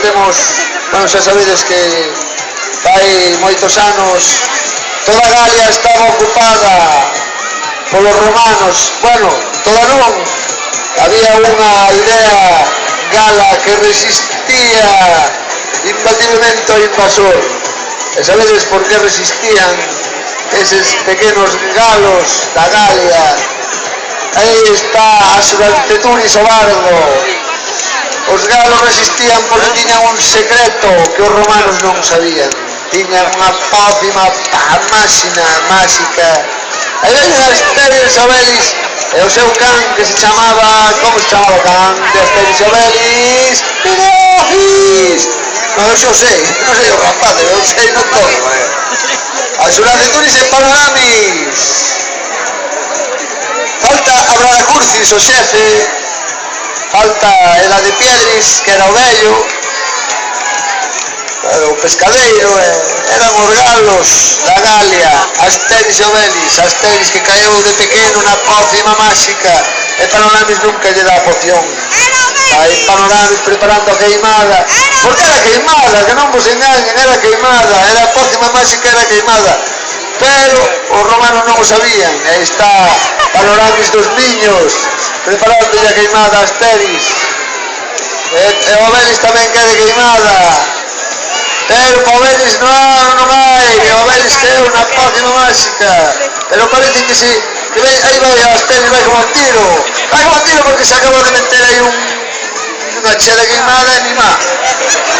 temos, bueno, xa sabedes que hai moitos anos toda Galia estaba ocupada polos romanos. Bueno, toda non, había unha idea gala que resistía imbatiblemente ao invasor. E sabedes por que resistían eses pequenos galos da Galia? Aí está Asuranteturis o bardo. Os galos resistían porque tiñan un secreto que os romanos non sabían. Tiñan unha pócima máxica. Aí veñen Asteris Obelis e o seu can que se chamaba, como se chamaba o can de Asteris Obelis? Pinofis! Non, eu sei, non sei o rapaz, eu sei non todo. Asuranteturis e Panoramis. Falta Abrahacurcis, o xefe. Falta Ela de Piedris, que era o vello, o pescadeiro, eran os galos da Galia, Asteris e Obelis, Asteris que caeu de pequeno na pócima máxica, e Panoramis nunca lle dá poción. Aí Panoramis preparando a queimada, porque era queimada, que non vos engañen, era queimada, era a pócima máxica, era queimada, pero os romanos non o sabían. Aí está Panoramis dos niños, preparando a queimada a Asteris, e Obelis tamén quede queimada, pero para Obelis non hai, Obelis que é unha pócima máxica, pero parece que si, que aí vai a Asteris, vai como tiro porque se acaba de meter aí unha chela queimada e ni má,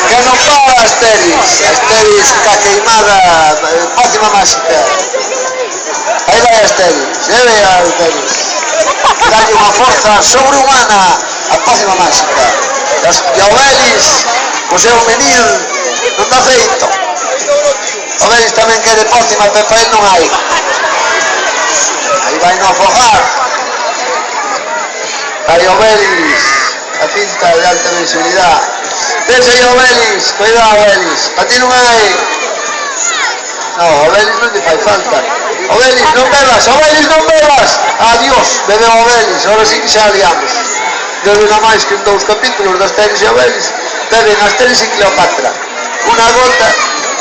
que non para Asteris está queimada, pócima máxica, aí vai Asteris, e ve a Asteris, dalle unha forza sobrehumana a pócima máxica, e a Obelis, o seu menir, non dá feito. Obelis tamén quede pócima, pero para ele non hai. Aí vai non afogar. Aí Obelis, a cinta de alta visibilidade. Pensa aí Obelis, cuidado Obelis, a ti non hai. Non, Obelis non te fai falta. Obelis, non bebas. Adiós, bebeu Obelis, ahora sí que xa aliamos. Beben a máis que en 2 capítulos de Asteris e Obelis. Beben Asteris e Cleopatra. Unha gota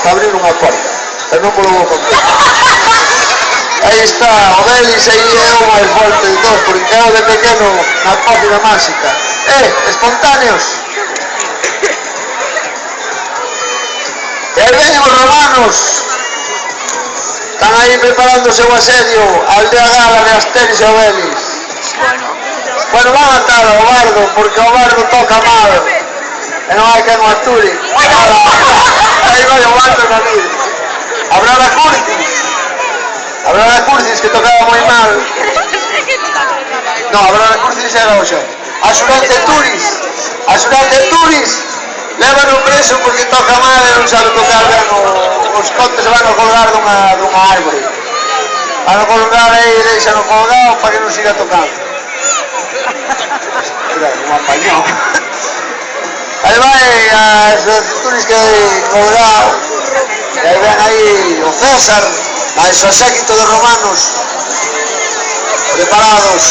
para abrir unha porta, pero non vos vou contar. Aí está Obelis, aí é o máis forte de todos, porque quedou de pequeno na pócima máxica. Espontáneos. E aí ven os romanos, están aí preparando o seu asedio a aldea gala de Asteris e Obelis. Bueno, van a matar ao bardo, porque o bardo toca mal. E non hai quen o aturi. Aí vai o bardo na vida. Abrahacurcis que tocaba moi mal. Non, Abrahacurcis era o xefe. Asuranteturis lévano preso porque toca mal e non sabe tocar ben. Os contes se van a colgar dunha árbore. Van a colgar aí e deixan o colgado para que non siga tocando. Mira, un apañón. Aí vai as Asuranteturis que colgado, e aí ven aí o César, máis o séquito de romanos preparados.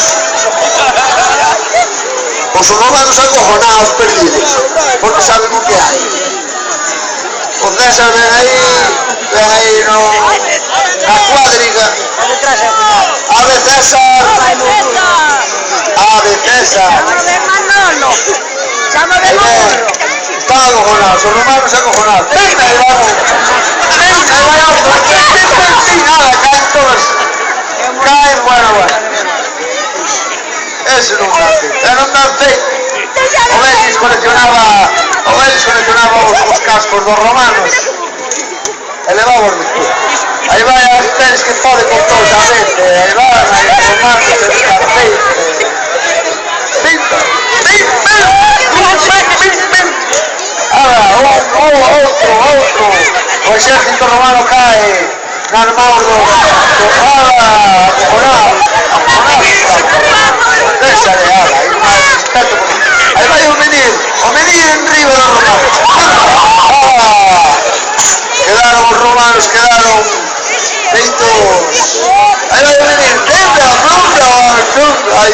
Os romanos acojonados, perdidos, porque saben o que hai. O César ven aí na cuadriga. Ave César! Ave César! Está acojonado, os romanos acojonados. Venga, aí vamos. Venga, aí vai outro. Nada, caen todos. Caen, bueno. Ese non dá feito. Non dá feito. Obelis coleccionaba os cascos dos romanos. E levamos despois. Aí vai a Asteris que pode con todos a vez. Aí van, aí os romanos se dejan feito. Pinta. Outro. O exército romano cae nas mãos do acojonado. Déxale, aí máis respeto. Aí vai o menino en riba dos romanos. Quedaron os romanos, feitos. Aí vai o menino, aí,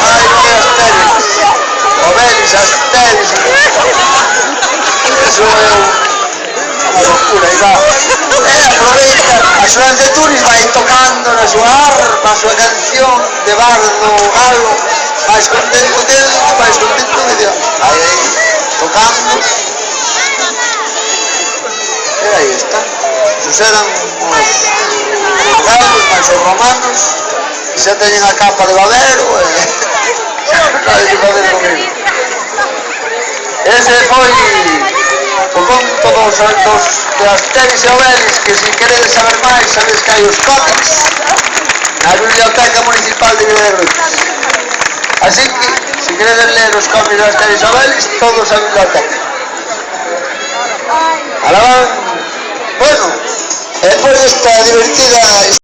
aí vai Asteris. unha locura, aí va. Aproveita, a Xoran de Turis vai tocando na súa arpa, a súa canción de bardo galo, máis contento del, máis contento que Dios. Aí, tocando. E aí está. Esos eran os galos, máis os romanos, que xa teñen a capa de babero, nadie se pode comer. Ese foi o conto de Asterix e Obelix, que se queredes saber máis, sabedes que hai os cómics na Biblioteca Municipal de Viladecans. Así que, se queredes ler os cómics de Asterix e Obelix, todos a biblioteca. Alabán. Bueno, despois desta divertida